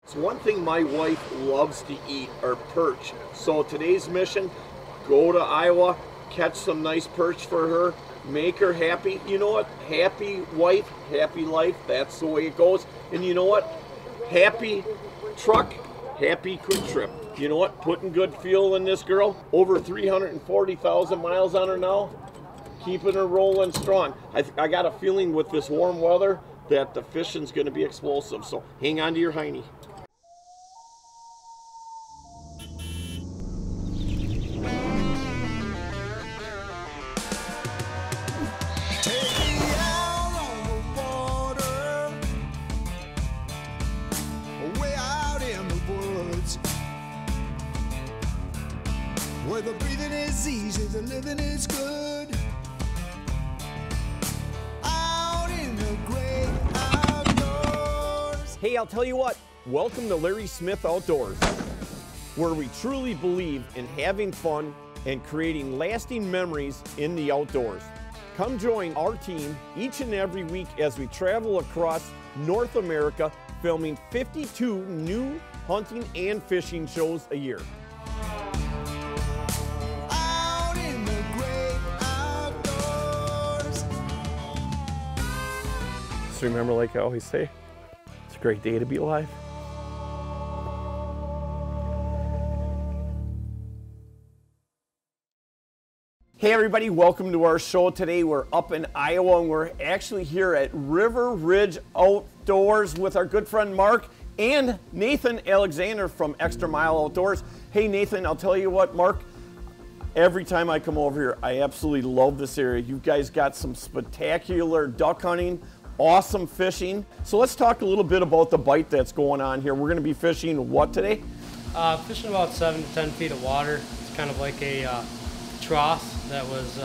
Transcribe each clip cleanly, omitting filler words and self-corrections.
It's one thing my wife loves to eat are perch. So today's mission, go to Iowa, catch some nice perch for her, make her happy. You know what? Happy wife, happy life. That's the way it goes. And you know what? Happy truck, happy quick trip. You know what? Putting good fuel in this girl. Over 340,000 miles on her now. Keeping her rolling strong. I got a feeling with this warm weather that the fishing's going to be explosive. So hang on to your hiney. Where the breathing is easy, the living is good. Out in the great outdoors. Hey, I'll tell you what, welcome to Larry Smith Outdoors, where we truly believe in having fun and creating lasting memories in the outdoors. Come join our team each and every week as we travel across North America, filming 52 new hunting and fishing shows a year. Just remember, like I always say, it's a great day to be alive. Hey everybody, welcome to our show. Today we're up in Iowa and we're actually here at River Ridge Outdoors with our good friend Mark and Nathan Alexander from Xtra Mile Outdoors. Hey Nathan, I'll tell you what, Mark, every time I come over here, I absolutely love this area. You guys got some spectacular duck hunting, awesome fishing. So let's talk a little bit about the bite that's going on here. We're going to be fishing what today? Fishing about 7 to 10 feet of water. It's kind of like a trough that was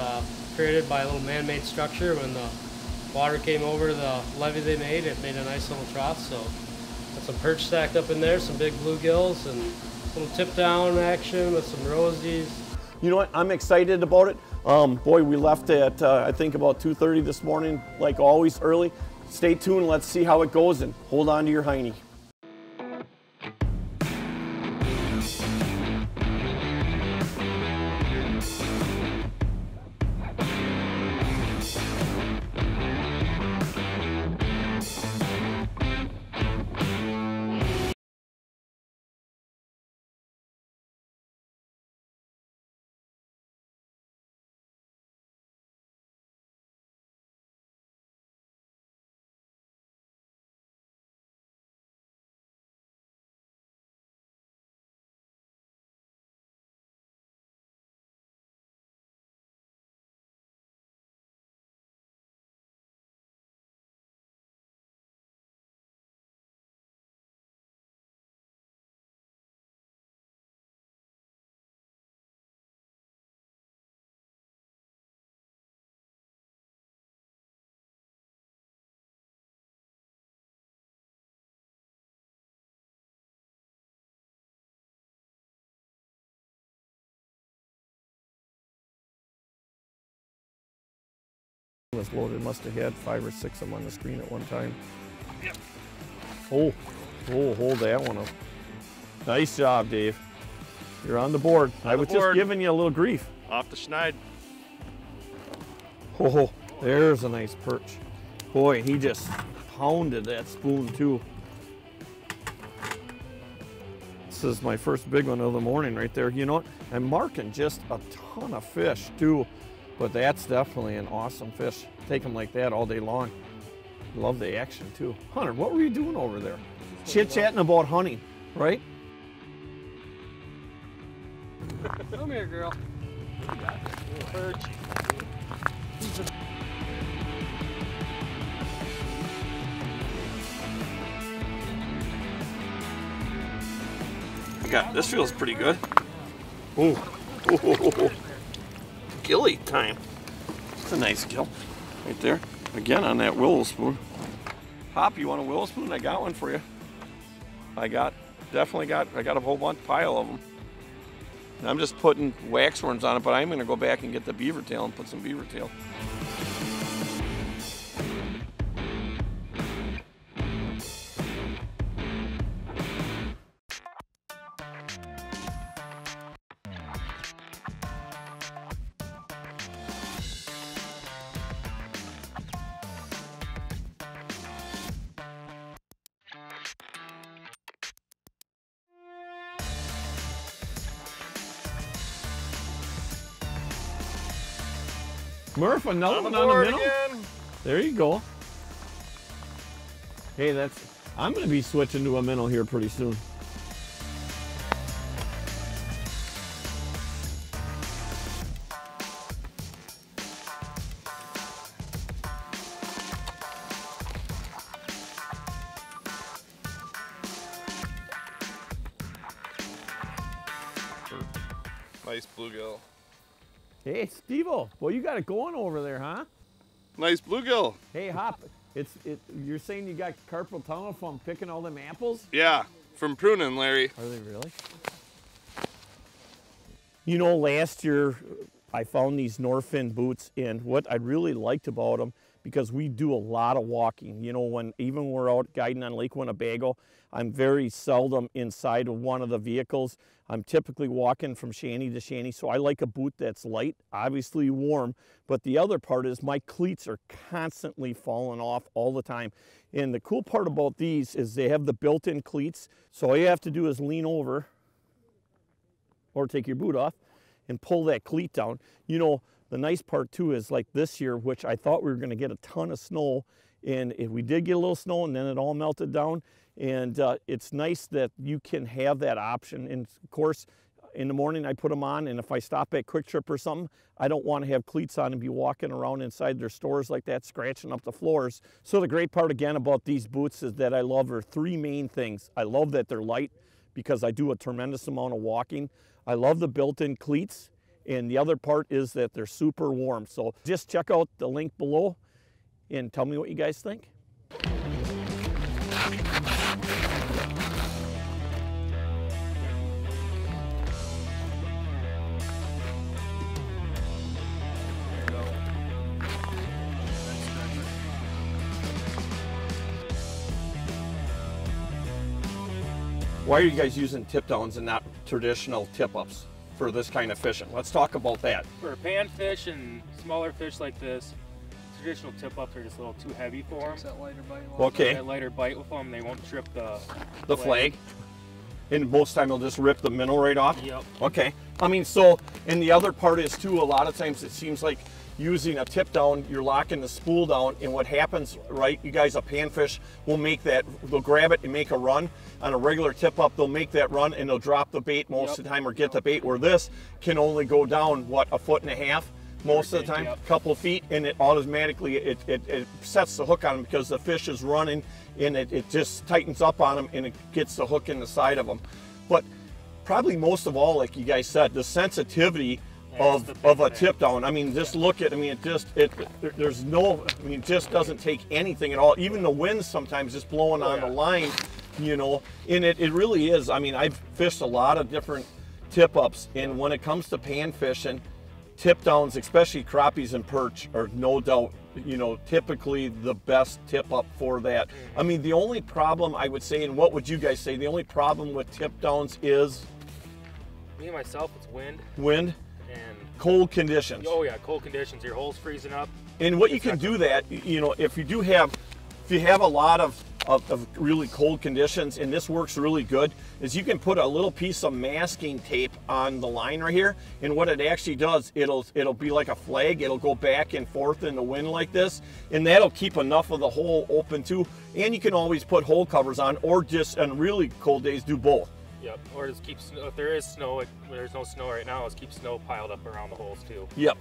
created by a little man-made structure. When the water came over the levee they made, it made a nice little trough. So got some perch stacked up in there, some big bluegills, and a little tip down action with some rosies. You know what, I'm excited about it. Boy, we left at I think about 2:30 this morning, like always early. Stay tuned, let's see how it goes, and hold on to your hiney. Was loaded, must have had 5 or 6 of them on the screen at one time. Yep. Oh, hold that one up. Nice job, Dave. You're on the board. I was just giving you a little grief. Off the schneid. Oh, there's a nice perch. Boy, he just pounded that spoon too. This is my first big one of the morning right there. You know what? I'm marking just a ton of fish too. But that's definitely an awesome fish. Take them like that all day long. Love the action too. Hunter, what were you doing over there? Chit-chatting about hunting, right? Come here, girl. Perch. This feels pretty good. Ooh. Ooh. Gilly time. It's a nice gill right there. Again on that willow spoon. Pop, you want a willow spoon? I got one for you. I got a whole bunch pile of them. And I'm just putting waxworms on it, but I'm going to go back and get the beaver tail and put some beaver tail. Murph, another one on the minnow. Again. There you go. Hey, I'm going to be switching to a minnow here pretty soon. Nice bluegill. Hey, Steve-O, well, you got it going over there, huh? Nice bluegill. Hey, Hop, you're saying you got carpal tunnel from picking all them apples? Yeah, from pruning, Larry. Are they really? You know, last year I found these Norfin boots, and what I really liked about them, because we do a lot of walking. You know, even we're out guiding on Lake Winnebago, I'm very seldom inside of one of the vehicles. I'm typically walking from shanty to shanty, so I like a boot that's light, obviously warm, but the other part is my cleats are constantly falling off all the time. And the cool part about these is they have the built-in cleats, so all you have to do is lean over or take your boot off and pull that cleat down. You know, the nice part too is like this year, which I thought we were gonna get a ton of snow, and if we did get a little snow and then it all melted down, and it's nice that you can have that option. And of course, in the morning I put them on, and if I stop at Quick Trip or something, I don't want to have cleats on and be walking around inside their stores like that, scratching up the floors. So the great part again about these boots is that I love are three main things. I love that they're light because I do a tremendous amount of walking. I love the built-in cleats, and the other part is that they're super warm. So just check out the link below and tell me what you guys think. Why are you guys using tip downs and not traditional tip ups for this kind of fishing? Let's talk about that. For panfish and smaller fish like this, traditional tip ups are just a little too heavy for them. That lighter bite. Okay. That lighter bite with them, they won't trip the flag. And most time they'll just rip the minnow right off? Yep. Okay. I mean, so, and the other part is too, a lot of times it seems like using a tip down, you're locking the spool down, and what happens, right, you guys, a panfish will make that, they'll grab it and make a run. On a regular tip up, they'll make that run and they'll drop the bait most of the time or get the bait, where this can only go down, what, a foot and a half most of the time, couple feet, and it automatically, it sets the hook on them because the fish is running, and it just tightens up on them and it gets the hook in the side of them. But probably most of all, like you guys said, the sensitivity of a tip down. I mean, just look at, I mean, there's no, I mean, it just doesn't take anything at all. Even the wind sometimes just blowing on the line, you know, and it really is. I mean, I've fished a lot of different tip ups, and when it comes to pan fishing, tip downs, especially crappies and perch, are no doubt, you know, typically the best tip up for that. I mean, the only problem I would say, and what would you guys say, the only problem with tip downs is? Me and myself, it's wind. Wind? And cold conditions. Oh yeah, cold conditions. Your hole's freezing up. And what you can do that, you know, if you have a lot of really cold conditions, and this works really good, is you can put a little piece of masking tape on the line right here, and what it actually does, it'll be like a flag. It'll go back and forth in the wind like this, and that'll keep enough of the hole open too. And you can always put hole covers on, or just on really cold days do both. Yep, or just keep, if there is snow, like there's no snow right now, let's keep snow piled up around the holes too. Yep,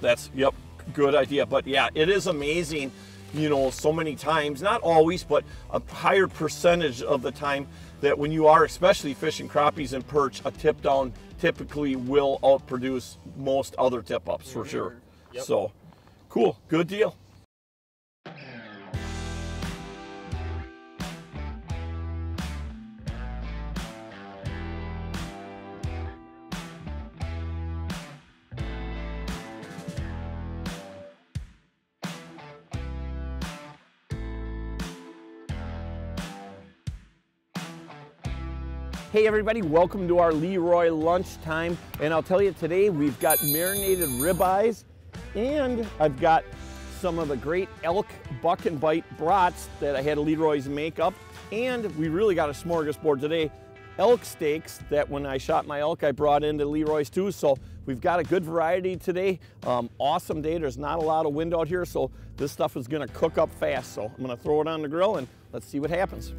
good idea. But yeah, it is amazing, you know, so many times, not always, but a higher percentage of the time, that when you are especially fishing crappies and perch, a tip down typically will outproduce most other tip ups for sure. Yep. So cool, good deal. Hey everybody, welcome to our Leroy lunchtime, and I'll tell you today we've got marinated ribeyes, and I've got some of the great elk buck and bite brats that I had Leroy's make up, and we really got a smorgasbord today. elk steaks that when I shot my elk, I brought into Leroy's too. So we've got a good variety today. Awesome day. There's not a lot of wind out here, so this stuff is gonna cook up fast. So I'm gonna throw it on the grill and let's see what happens.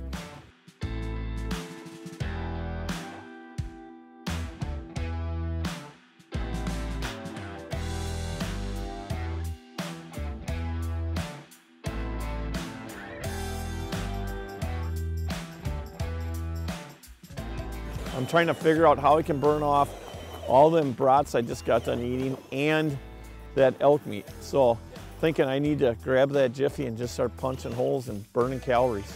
I'm trying to figure out how I can burn off all them brats I just got done eating and that elk meat. So thinking I need to grab that Jiffy and just start punching holes and burning calories.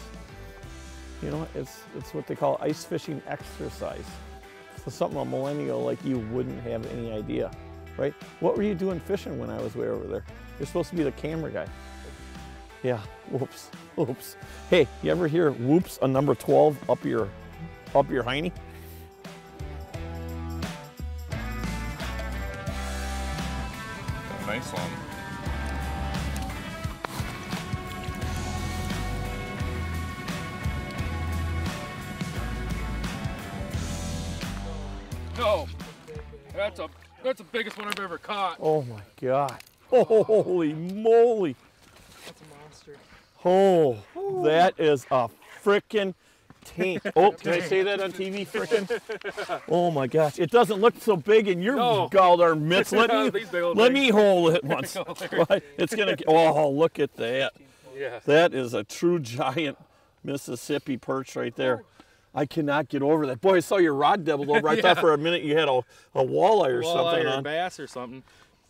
You know, it's what they call ice fishing exercise. So something a millennial like you wouldn't have any idea, right? What were you doing fishing when I was way over there? You're supposed to be the camera guy. Yeah, whoops, whoops. Hey, you ever hear whoops a number 12 up your hiney? Nice one. No, that's the biggest one I've ever caught. Oh my God. Holy moly. That's a monster. Oh, that is a frickin' tank. Oh, can I say that on TV, frickin'? Oh my gosh. It doesn't look so big in your galled arm mitts. Let me hold it once. It's gonna, oh, look at that. Yeah. That is a true giant Mississippi perch right there. I cannot get over that. Boy, I saw your rod doubled over. I thought for a minute you had a walleye or something on. Bass or something.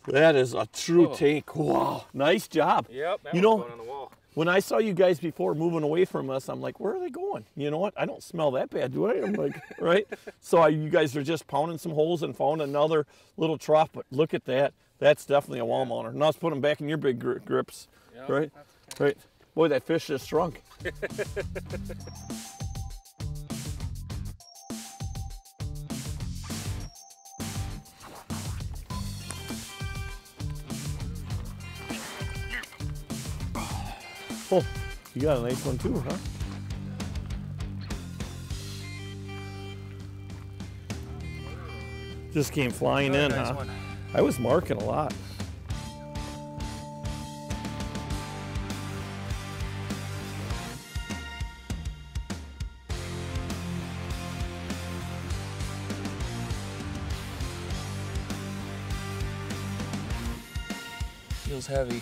That is a true tank. Wow, nice job. Yep. You know, on the wall. when I saw you guys before moving away from us, I'm like, where are they going? You know what? I don't smell that bad, do I? I'm like, right? So you guys are just pounding some holes and found another little trough, but look at that. That's definitely a wall mounter. Now let's put them back in your big grips, right? Right. Boy, that fish just shrunk. Oh, you got a nice one too, huh? Just came flying in, nice huh? one. I was marking a lot. Feels heavy.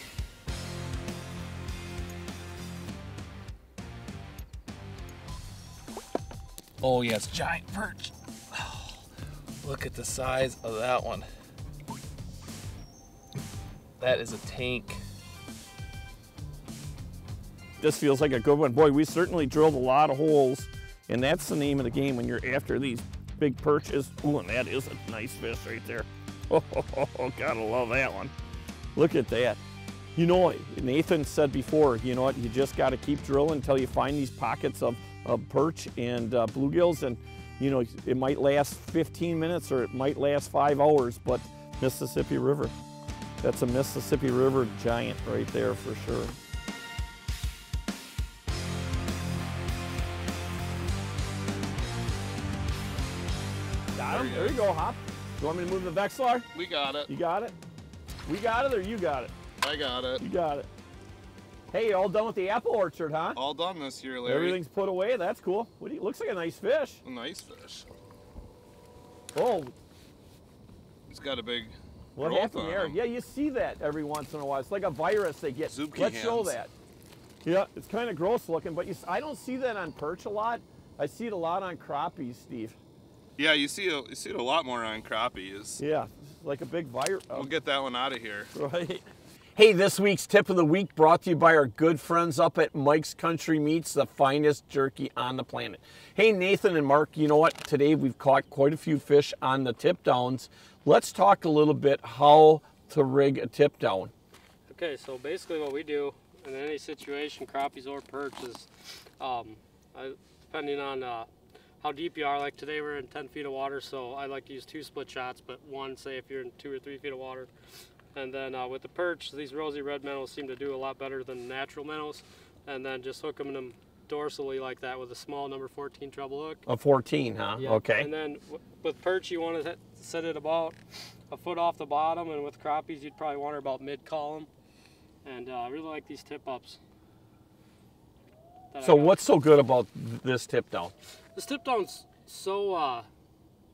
Oh yes, giant perch. Oh, look at the size of that one. That is a tank. This feels like a good one. Boy, we certainly drilled a lot of holes, and that's the name of the game when you're after these big perches. Ooh, and that is a nice fish right there. Oh, gotta love that one. Look at that. You know, Nathan said before, you know what, you just gotta keep drilling until you find these pockets of perch and bluegills, and you know, it might last 15 minutes or it might last 5 hours, but Mississippi River. That's a Mississippi River giant right there for sure. Got him? There you go, Hop. You want me to move the Vexlar? We got it. You got it? We got it or you got it? I got it. You got it. Hey, all done with the apple orchard, huh? All done this year, Larry. Everything's put away. That's cool. What do you, looks like a nice fish. A nice fish. Oh, He's got a big what growth happened on there? him. Yeah, you see that every once in a while. It's like a virus they get. Zuki Let's show hands. that. Yeah, it's kind of gross looking, but I don't see that on perch a lot. I see it a lot on crappies, Steve. Yeah, you see it a lot more on crappies. Yeah, like a big virus. We'll get that one out of here. Right. Hey, this week's tip of the week brought to you by our good friends up at Mike's Country Meats, the finest jerky on the planet. Hey, Nathan and Mark, you know what? Today we've caught quite a few fish on the tip downs. Let's talk a little bit how to rig a tip down. Okay, so basically what we do in any situation, crappies or perch, is depending on how deep you are. Like today we're in 10 feet of water, so I like to use 2 split shots, but one, say if you're in 2 or 3 feet of water. And then with the perch, these rosy red minnows seem to do a lot better than natural minnows. And then just hook them in them dorsally like that with a small number 14 treble hook. A 14, huh? Yeah. Okay. And then with perch, you want to set it about a foot off the bottom, and with crappies, you'd probably want her about mid-column. And I really like these tip-ups. So what's so good about this tip down? This tip down's so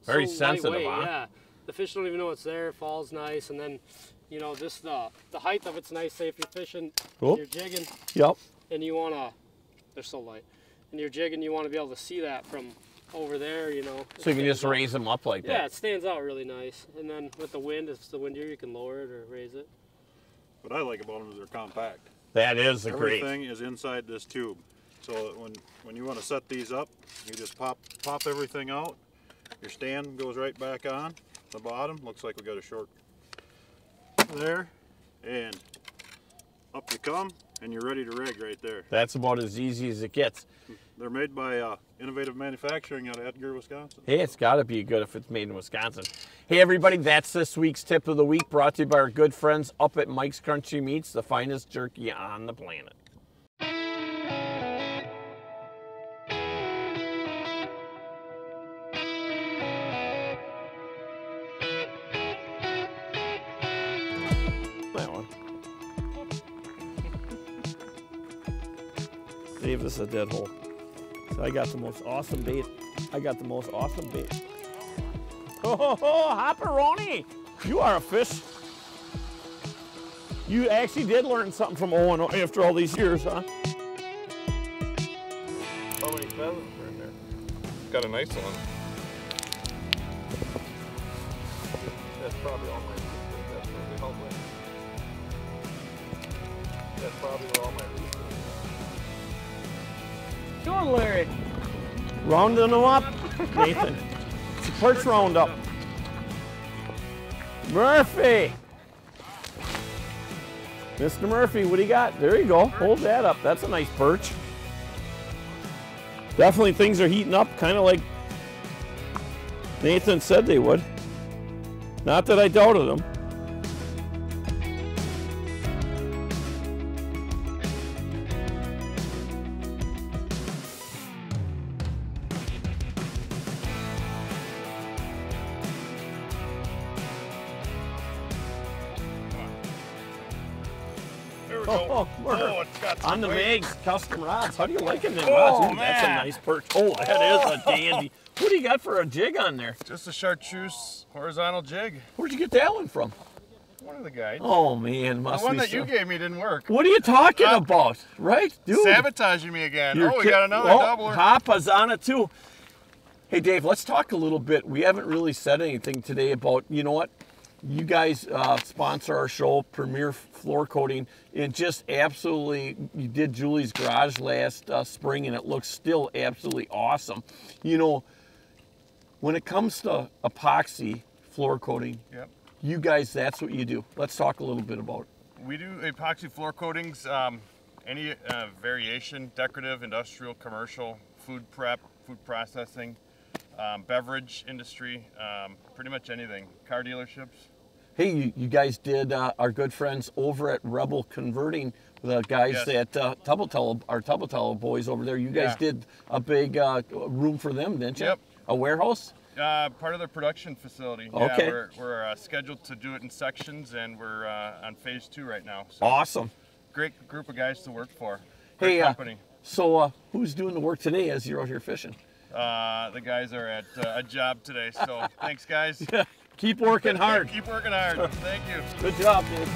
very so sensitive, lightweight, huh? Yeah, the fish don't even know it's there. It falls nice, and then you know this the height of it's nice. Say if you're fishing, you're jigging, Yep. and you wanna, they're so light, and you're jigging, you want to be able to see that from over there, you know. So you can just raise them up like that. Yeah, it stands out really nice. And then with the wind, if it's the windier, you can lower it or raise it. What I like about them is they're compact. That is a great. Everything is inside this tube. So when you want to set these up, you just pop everything out. Your stand goes right back on the bottom. Looks like we got a short there, and up you come, and you're ready to rig right there. That's about as easy as it gets. They're made by Innovative Manufacturing out of Edgar, Wisconsin. Hey, it's got to be good if it's made in Wisconsin. Hey, everybody, that's this week's tip of the week, brought to you by our good friends up at Mike's Crunchy Meats, the finest jerky on the planet. That one. Dave, this is a dead hole. So I got the most awesome bait. Oh, Hopperoni! You are a fish. You actually did learn something from Owen after all these years, huh? How many pheasants are in there? Got a nice one. That's probably all my research. That's really helpful. That's probably where all my research. Sure, Larry. Rounding them up, Nathan. It's a perch roundup. Murphy! Mr. Murphy, what do you got? There you go. Hold that up. That's a nice perch. Definitely things are heating up, kind of like Nathan said they would. Not that I doubted him. Oh, it's got some On the weight. Megs, custom rods. How do you like them then, rods? Ooh, that's a nice perch. Oh, that is a dandy. What do you got for a jig on there? Just a chartreuse horizontal jig. Where'd you get that one from? One of the guys. Oh man, must The one be that you gave me didn't work. What are you talking about? Right, dude? Sabotaging me again. You're We got another doubler. Papa's on it too. Hey Dave, let's talk a little bit. We haven't really said anything today about, you know what? You guys sponsor our show, Premier Floor Coating, and just absolutely, you did Julie's garage last spring, and it looks still absolutely awesome. You know, when it comes to epoxy floor coating, Yep. you guys, that's what you do. Let's talk a little bit about it. We do epoxy floor coatings, any variation, decorative, industrial, commercial, food prep, food processing, beverage industry, pretty much anything. Car dealerships. Hey, you guys did our good friends over at Rebel Converting, the guys Yes. at our Tubble boys over there. You guys did a big room for them, didn't you? Yep. A warehouse? Part of their production facility. Okay. Yeah, we're scheduled to do it in sections, and we're on phase 2 right now. So Awesome. great group of guys to work for. Great Hey, company. so who's doing the work today as you're out here fishing? The guys are at a job today, so thanks, guys. Keep working hard. Keep working hard. Thank you. Good job, dude.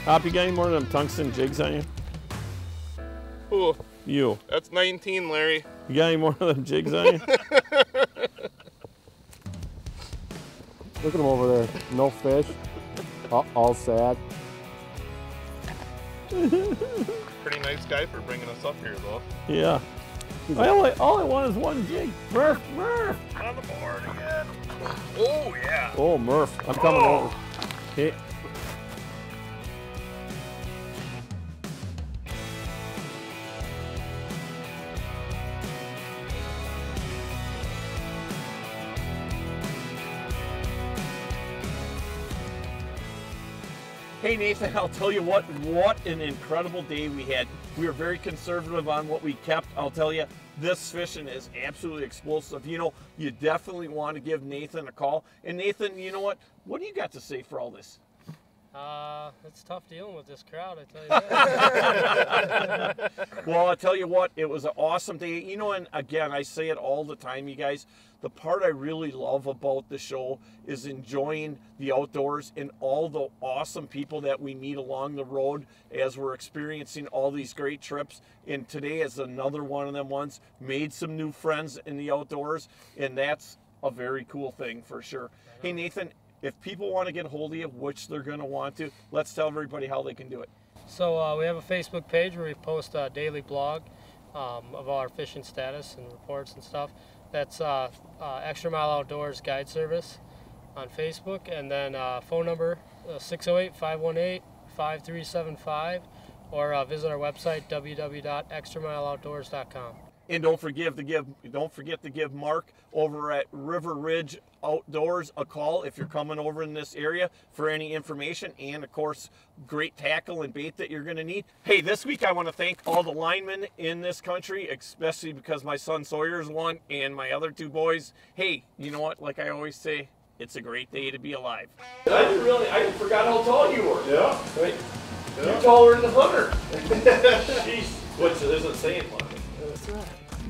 Hop, you got any more of them tungsten jigs on you? Ooh, You. that's 19, Larry. You got any more of them jigs on you? Look at him over there. No fish. All sad. Pretty nice guy for bringing us up here, though. Yeah. All I want is one jig. Murph, Murph. On the board again. Oh, yeah. Oh, Murph, I'm coming over. Okay. Hey Nathan, I'll tell you what an incredible day we had. We were very conservative on what we kept. I'll tell you, this fishing is absolutely explosive. You know, you definitely want to give Nathan a call. And Nathan, you know what? What do you got to say for all this? It's tough dealing with this crowd, I tell you that. Well, I'll tell you what, it was an awesome day. You know, and again, I say it all the time, you guys. The part I really love about the show is enjoying the outdoors and all the awesome people that we meet along the road as we're experiencing all these great trips. And today is another one of them ones. Made some new friends in the outdoors, and that's a very cool thing for sure. Hey, Nathan, if people want to get a hold of you, which they're going to want to, let's tell everybody how they can do it. So we have a Facebook page where we post a daily blog of all our fishing status and reports and stuff. That's Xtra Mile Outdoors Guide Service on Facebook. And then phone number 608-518-5375, or visit our website www.xtramileoutdoors.com. And don't forget to give Mark over at River Ridge Outdoors a call if you're coming over in this area for any information, and of course, great tackle and bait that you're going to need. Hey, this week I want to thank all the linemen in this country, especially because my son Sawyer's one and my other two boys. Hey, you know what? Like I always say, it's a great day to be alive. I forgot how tall you were. Yeah. Right? Yeah. You're taller than Hunter. Jeez. Which isn't saying much.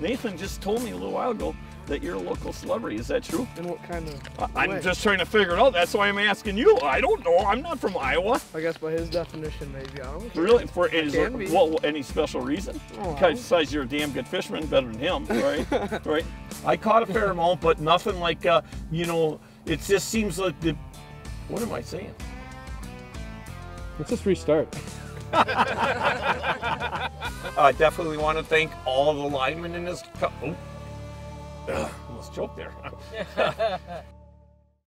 Nathan just told me a little while ago that you're a local celebrity. Is that true? In what kind of I'm just trying to figure it out. That's why I'm asking you. I don't know. I'm not from Iowa. I guess by his definition, maybe. I don't know. Really? For any special reason? Oh, Besides you're a damn good fisherman, better than him, right? Right. I caught a fair amount, but nothing like you know. It just seems like the. What am I saying? Let's just restart. I definitely want to thank all the linemen in this. Almost choked there.